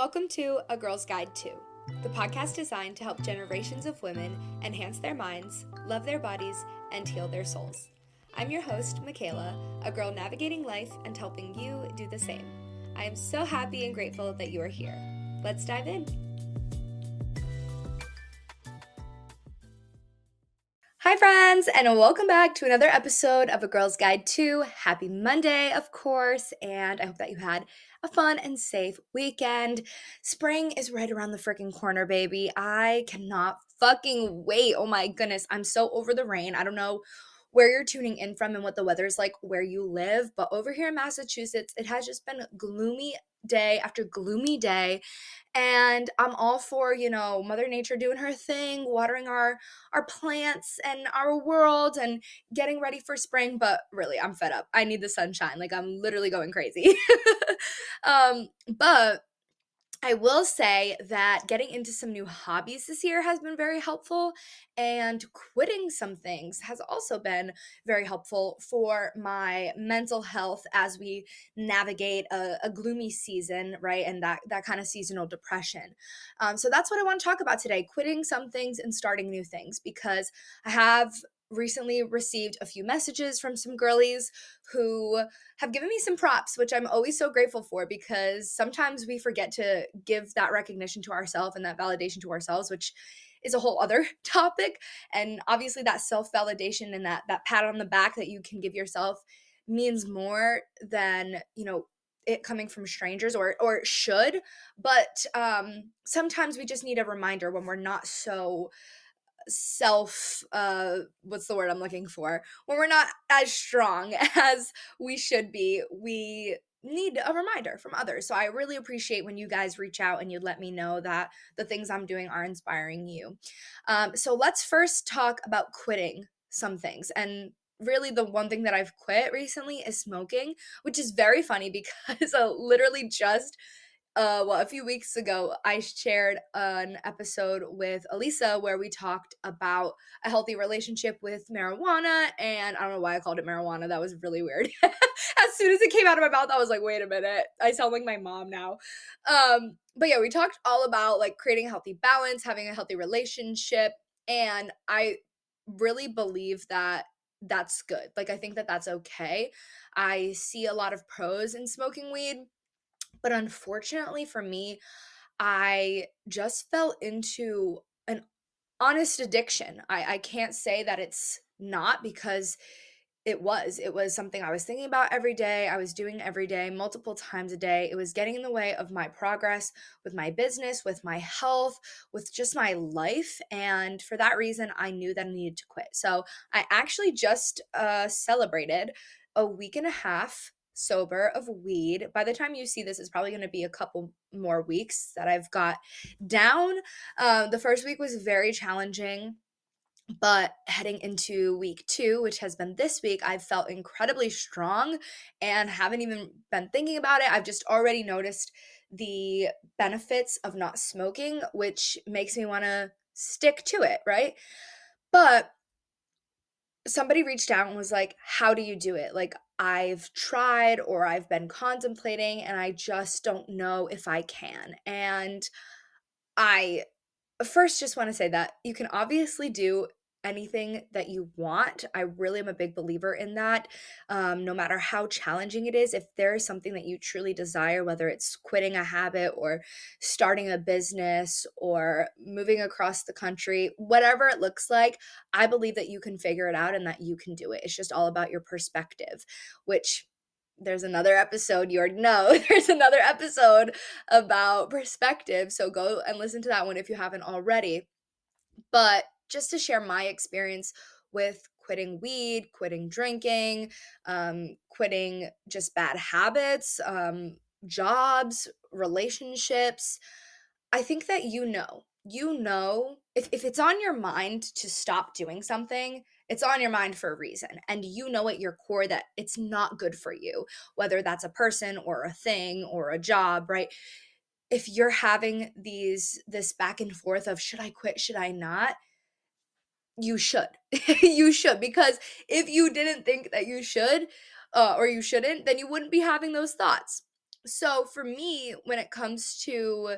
Welcome to A Girl's Guide to, the podcast designed to help generations of women enhance their minds, love their bodies, and heal their souls. I'm your host, Michaela, a girl navigating life and helping you do the same. I am so happy and grateful that you are here. Let's dive in. Hi, friends, and welcome back to another episode of A Girl's Guide to. Happy Monday, of course, and I hope that you had a fun and safe weekend. Spring is right around the freaking corner, baby. I cannot fucking wait. Oh my goodness, I'm so over the rain. I don't know where you're tuning in from and what the weather's like where you live, but over here in Massachusetts, it has just been gloomy day after gloomy day, and I'm all for, Mother Nature doing her thing, watering our plants and our world and getting ready for spring, but really I'm fed up. I need the sunshine. Like, I'm literally going crazy. But I will say that getting into some new hobbies this year has been very helpful, and quitting some things has also been very helpful for my mental health as we navigate a gloomy season, right? And that kind of seasonal depression. So that's what I want to talk about today: quitting some things and starting new things, because I have recently received a few messages from some girlies who have given me some props, which I'm always so grateful for, because sometimes we forget to give that recognition to ourselves and that validation to ourselves, which is a whole other topic. And obviously that self-validation and that pat on the back that you can give yourself means more than, it coming from strangers, or it should. But sometimes we just need a reminder when we're not so what's the word I'm looking for, when we're not as strong as we should be. We need a reminder from others. So I really appreciate when you guys reach out and you let me know that the things I'm doing are inspiring you. So let's first talk about quitting some things. And really, the one thing that I've quit recently is smoking, which is very funny because literally just a few weeks ago, I shared an episode with Elisa where we talked about a healthy relationship with marijuana. And I don't know why I called it marijuana. That was really weird. As soon as it came out of my mouth, I was like, wait a minute, I sound like my mom now. But yeah, we talked all about like creating a healthy balance, having a healthy relationship. And I really believe that that's good. Like, I think that that's okay. I see a lot of pros in smoking weed, but unfortunately for me, I just fell into an honest addiction. I can't say that it's not, because it was something I was thinking about every day. I was doing every day, multiple times a day. It was getting in the way of my progress with my business, with my health, with just my life. And for that reason, I knew that I needed to quit. So I actually just celebrated a week and a half sober of weed. By the time you see this, it's probably going to be a couple more weeks that I've got down. The first week was very challenging, but heading into week 2, which has been this week, I've felt incredibly strong and haven't even been thinking about it. I've just already noticed the benefits of not smoking, which makes me want to stick to it, right? But somebody reached out and was like, how do you do it? Like, I've tried, or I've been contemplating, and I just don't know if I can. And I first just want to say that you can obviously do anything that you want. I really am a big believer in that. No matter how challenging it is, if there is something that you truly desire, whether it's quitting a habit or starting a business or moving across the country, whatever it looks like, I believe that you can figure it out and that you can do it. It's just all about your perspective, which there's another episode, you already know, there's another episode about perspective. So go and listen to that one if you haven't already. But just to share my experience with quitting weed, quitting drinking, quitting just bad habits, jobs, relationships, I think that if it's on your mind to stop doing something, it's on your mind for a reason. And you know at your core that it's not good for you, whether that's a person or a thing or a job, right? If you're having this back and forth of, should I quit, should I not? You should. You should, because if you didn't think that you should, or you shouldn't, then you wouldn't be having those thoughts. So for me, when it comes to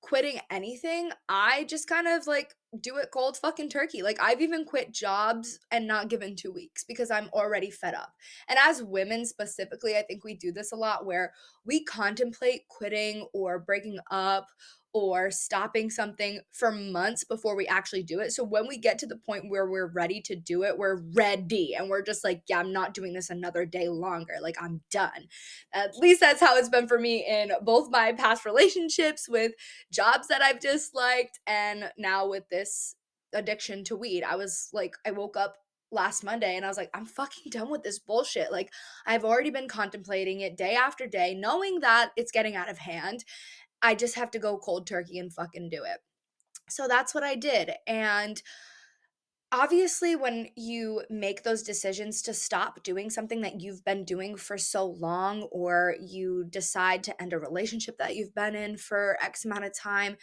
quitting anything, I just kind of like do it cold fucking turkey. Like I've even quit jobs and not given 2 weeks because I'm already fed up. And as women specifically, I think we do this a lot where we contemplate quitting or breaking up or stopping something for months before we actually do it. So when we get to the point where we're ready to do it, we're ready and we're just like, yeah, I'm not doing this another day longer. Like I'm done. At least that's how it's been for me in both my past relationships, with jobs that I've disliked, and now with this addiction to weed. I was like, I woke up last Monday and I was like, I'm fucking done with this bullshit. Like, I've already been contemplating it day after day, knowing that it's getting out of hand. I just have to go cold turkey and fucking do it. So that's what I did. And obviously, when you make those decisions to stop doing something that you've been doing for so long, or you decide to end a relationship that you've been in for X amount of time,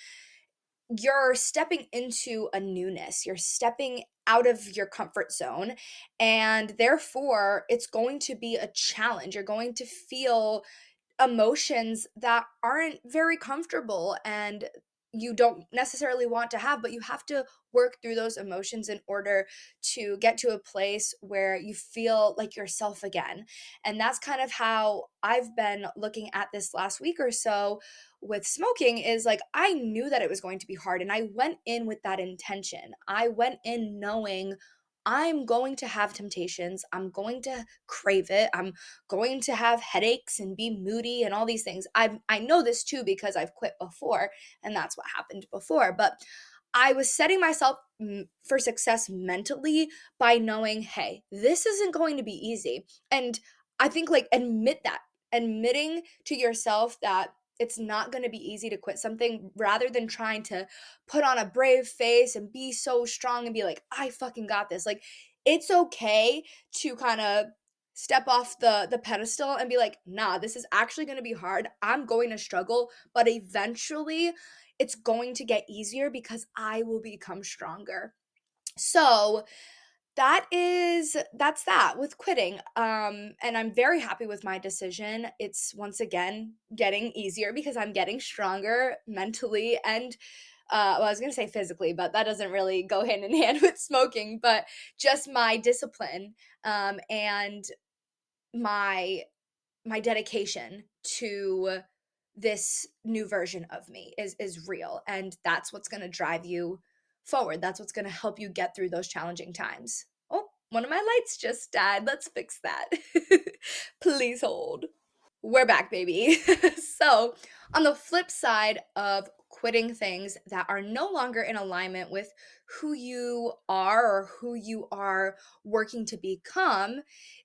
you're stepping into a newness. You're stepping out of your comfort zone. And therefore, it's going to be a challenge. You're going to feel emotions that aren't very comfortable and you don't necessarily want to have, but you have to work through those emotions in order to get to a place where you feel like yourself again. And that's kind of how I've been looking at this last week or so with smoking, is like I knew that it was going to be hard and I went in with that intention. I went in knowing I'm going to have temptations. I'm going to crave it. I'm going to have headaches and be moody and all these things. I know this too because I've quit before and that's what happened before, but I was setting myself for success mentally by knowing, hey, this isn't going to be easy. And I think like admitting to yourself that it's not going to be easy to quit something, rather than trying to put on a brave face and be so strong and be like, I fucking got this. Like, it's okay to kind of step off the pedestal and be like, nah, this is actually going to be hard. I'm going to struggle, but eventually it's going to get easier because I will become stronger. So that's that with quitting. And I'm very happy with my decision. It's once again getting easier because I'm getting stronger mentally and well, I was gonna say physically, but that doesn't really go hand in hand with smoking, but just my discipline, and my my dedication to this new version of me is real, and that's what's going to drive you forward. That's what's going to help you get through those challenging times. Oh, one of my lights just died. Let's fix that. Please hold. We're back, baby. So, on the flip side of quitting things that are no longer in alignment with who you are or who you are working to become,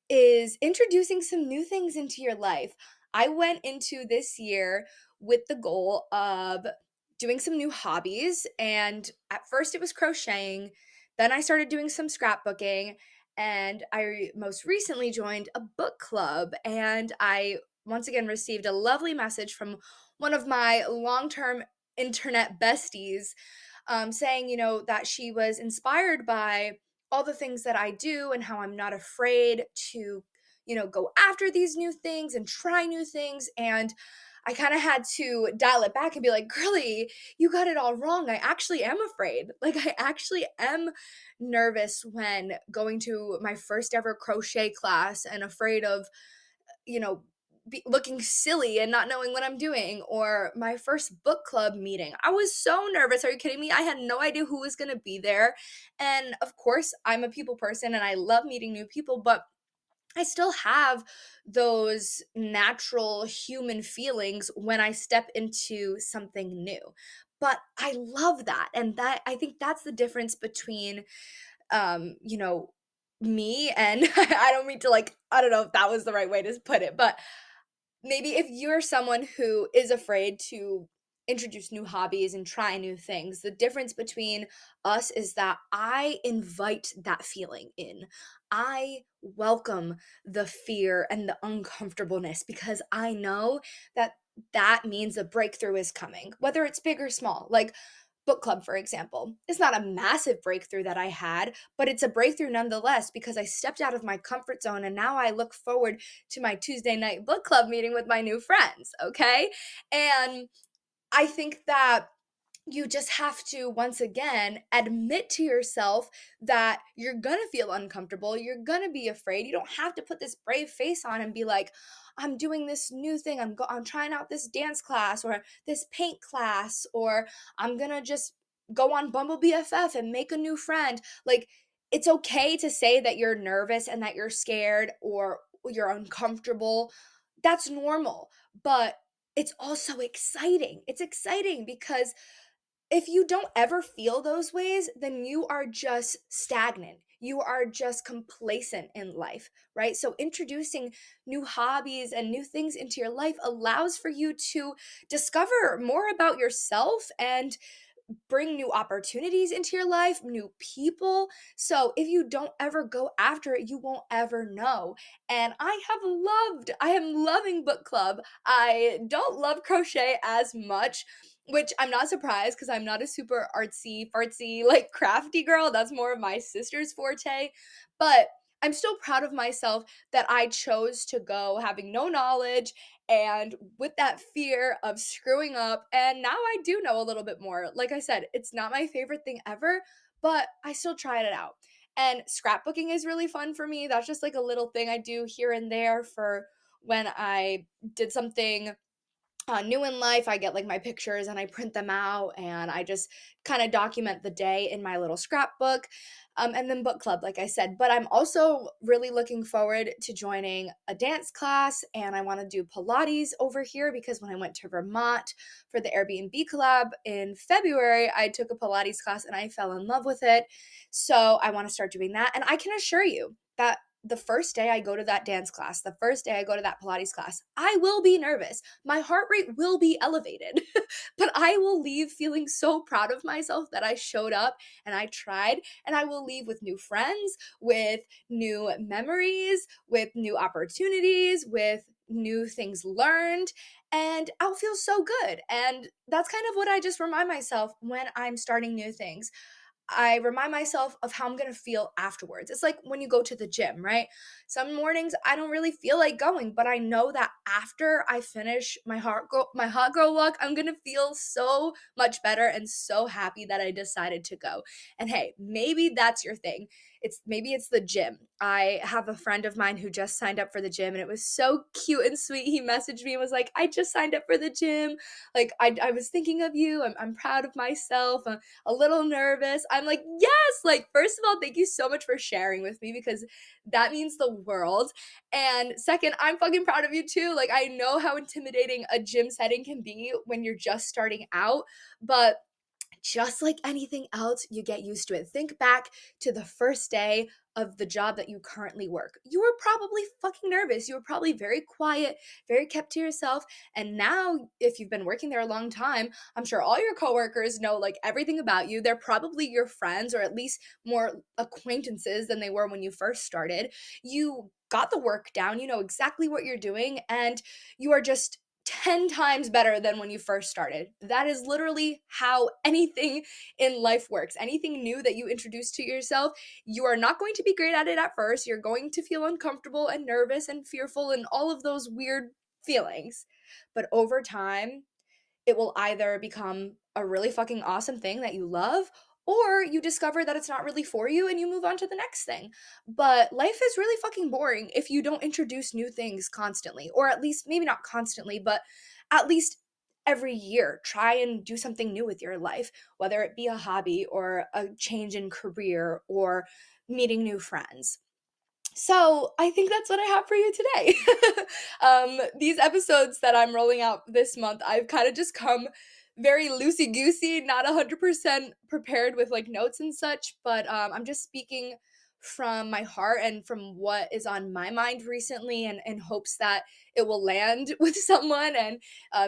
is introducing some new things into your life. I went into this year with the goal of doing some new hobbies, and at first it was crocheting, then I started doing some scrapbooking, and I most recently joined a book club, and I once again received a lovely message from one of my long-term internet besties, saying, that she was inspired by all the things that I do and how I'm not afraid to, go after these new things and try new things. And I kind of had to dial it back and be like, girly, you got it all wrong. I actually am afraid. Like, I actually am nervous when going to my first ever crochet class and afraid of, you know, looking silly and not knowing what I'm doing, or my first book club meeting. I was so nervous. Are you kidding me? I had no idea who was going to be there. And of course, I'm a people person and I love meeting new people, but I still have those natural human feelings when I step into something new. But I love that. And that, I think that's the difference between um, you know, me and I don't mean to, like, I don't know if that was the right way to put it, but maybe if you're someone who is afraid to introduce new hobbies and try new things, the difference between us is that I invite that feeling in. I welcome the fear and the uncomfortableness because I know that that means a breakthrough is coming, whether it's big or small. Like, book club, for example. It's not a massive breakthrough that I had, but it's a breakthrough nonetheless because I stepped out of my comfort zone and now I look forward to my Tuesday night book club meeting with my new friends, okay? And I think that you just have to once again admit to yourself that you're gonna feel uncomfortable, you're gonna be afraid. You don't have to put this brave face on and be like, I'm doing this new thing, I'm trying out this dance class or this paint class, or I'm gonna just go on Bumble BFF and make a new friend. Like, it's okay to say that you're nervous and that you're scared or you're uncomfortable. That's normal, but it's also exciting. It's exciting because if you don't ever feel those ways, then you are just stagnant. You are just complacent in life, right? So, introducing new hobbies and new things into your life allows for you to discover more about yourself and bring new opportunities into your life, new people. So if you don't ever go after it, you won't ever know. And I am loving book club. I don't love crochet as much, which I'm not surprised because I'm not a super artsy, fartsy, like crafty girl. That's more of my sister's forte. But I'm still proud of myself that I chose to go having no knowledge and with that fear of screwing up. And now I do know a little bit more. Like I said, it's not my favorite thing ever, but I still tried it out. And scrapbooking is really fun for me. That's just like a little thing I do here and there for when I did something new in life. I get like my pictures and I print them out and I just kind of document the day in my little scrapbook. And then book club, like I said. But I'm also really looking forward to joining a dance class, and I want to do Pilates over here because when I went to Vermont for the Airbnb collab in February, I took a Pilates class and I fell in love with it. So I want to start doing that. And I can assure you that the first day I go to that dance class, the first day I go to that Pilates class, I will be nervous. My heart rate will be elevated, but I will leave feeling so proud of myself that I showed up and I tried. And I will leave with new friends, with new memories, with new opportunities, with new things learned, and I'll feel so good. And that's kind of what I just remind myself when I'm starting new things. I remind myself of how I'm gonna feel afterwards. It's like when you go to the gym, right? Some mornings I don't really feel like going, but I know that after I finish my hot girl walk, I'm gonna feel so much better and so happy that I decided to go. And hey, maybe that's your thing. Maybe it's the gym. I have a friend of mine who just signed up for the gym and it was so cute and sweet. He messaged me and was like, I just signed up for the gym. Like I was thinking of you. I'm proud of myself. A little nervous. I'm like, yes, like, first of all, thank you so much for sharing with me because that means the world. And second, I'm fucking proud of you too. Like, I know how intimidating a gym setting can be when you're just starting out, but just like anything else, you get used to it. Think back to the first day of the job that you currently work. You were probably fucking nervous. You were probably very quiet, very kept to yourself. And now, if you've been working there a long time, I'm sure all your coworkers know like everything about you. They're probably your friends or at least more acquaintances than they were when you first started. You got the work down, you know exactly what you're doing, and you are just 10 times better than when you first started. That is literally how anything in life works. Anything new that you introduce to yourself, you are not going to be great at it at first. You're going to feel uncomfortable and nervous and fearful and all of those weird feelings. But over time, it will either become a really fucking awesome thing that you love, or you discover that it's not really for you and you move on to the next thing. But life is really fucking boring if you don't introduce new things constantly, or at least maybe not constantly, but at least every year try and do something new with your life, whether it be a hobby or a change in career or meeting new friends. So I think that's what I have for you today. These episodes that I'm rolling out this month, I've kind of just come very loosey goosey, not 100% prepared with like notes and such, but I'm just speaking from my heart and from what is on my mind recently, and in hopes that it will land with someone and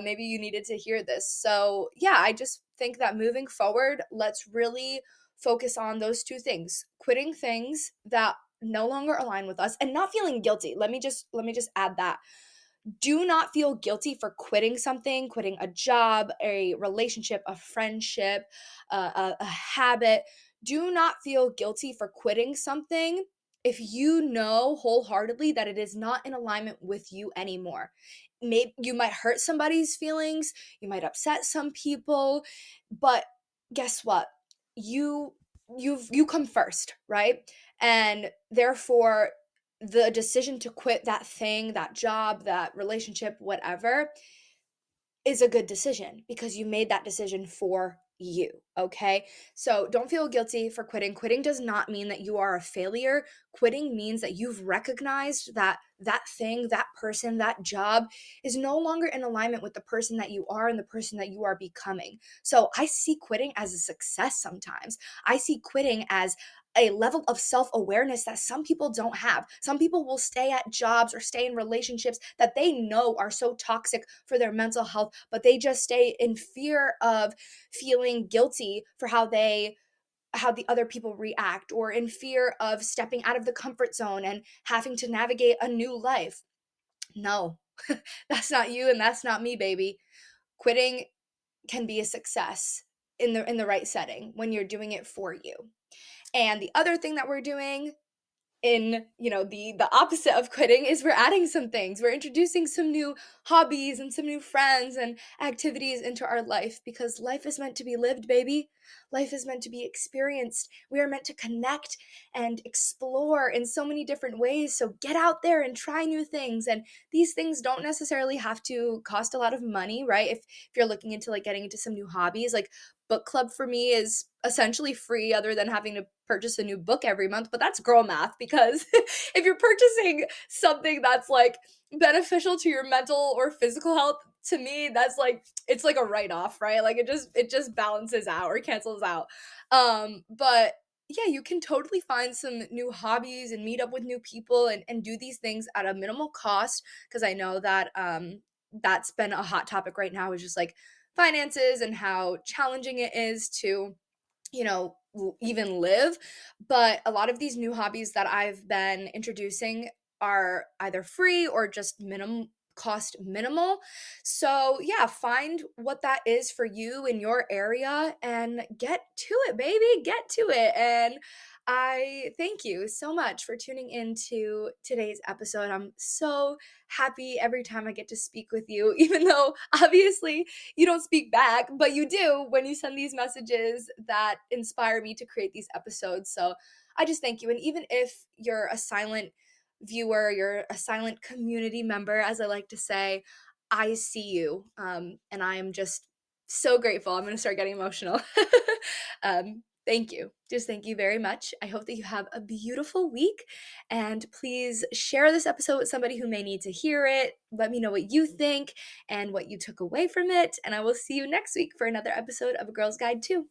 maybe you needed to hear this. So yeah, I just think that moving forward, let's really focus on those two things: quitting things that no longer align with us and not feeling guilty. Let me just add that. Do not feel guilty for quitting something, quitting a job, a relationship, a friendship, a habit. Do not feel guilty for quitting something if you know wholeheartedly that it is not in alignment with you anymore. Maybe you might hurt somebody's feelings, you might upset some people, but guess what? You you come first, right? And therefore the decision to quit that thing, that job, that relationship, whatever, is a good decision because you made that decision for you. Okay. So don't feel guilty for quitting. Quitting does not mean that you are a failure. Quitting means that you've recognized that that thing, that person, that job is no longer in alignment with the person that you are and the person that you are becoming. So I see quitting as a success sometimes. I see quitting as a level of self awareness that some people don't have. Some people will stay at jobs or stay in relationships that they know are so toxic for their mental health, but they just stay in fear of feeling guilty for how the other people react, or in fear of stepping out of the comfort zone and having to navigate a new life. No, that's not you and that's not me, baby. Quitting can be a success in the right setting when you're doing it for you. And the other thing that we're doing in, the opposite of quitting is we're adding some things. We're introducing some new hobbies and some new friends and activities into our life because life is meant to be lived, baby. Life is meant to be experienced. We are meant to connect and explore in so many different ways. So get out there and try new things. And these things don't necessarily have to cost a lot of money, right? If you're looking into like getting into some new hobbies, like book club for me is essentially free other than having to purchase a new book every month, but that's girl math because if you're purchasing something that's like beneficial to your mental or physical health, to me that's like it's like a write off, right? Like it just balances out or cancels out. But yeah, you can totally find some new hobbies and meet up with new people and do these things at a minimal cost because I know that that's been a hot topic right now is just like finances and how challenging it is to even live. But a lot of these new hobbies that I've been introducing are either free or just minimal. So, yeah, find what that is for you in your area and get to it, baby. Get to it. And I thank you so much for tuning into today's episode. I'm so happy every time I get to speak with you, even though obviously you don't speak back, but you do when you send these messages that inspire me to create these episodes. So I just thank you. And even if you're a silent viewer, you're a silent community member, as I like to say, I see you. And I am just so grateful. I'm going to start getting emotional. Thank you. Just thank you very much. I hope that you have a beautiful week. And please share this episode with somebody who may need to hear it. Let me know what you think and what you took away from it. And I will see you next week for another episode of A Girl's Guide to.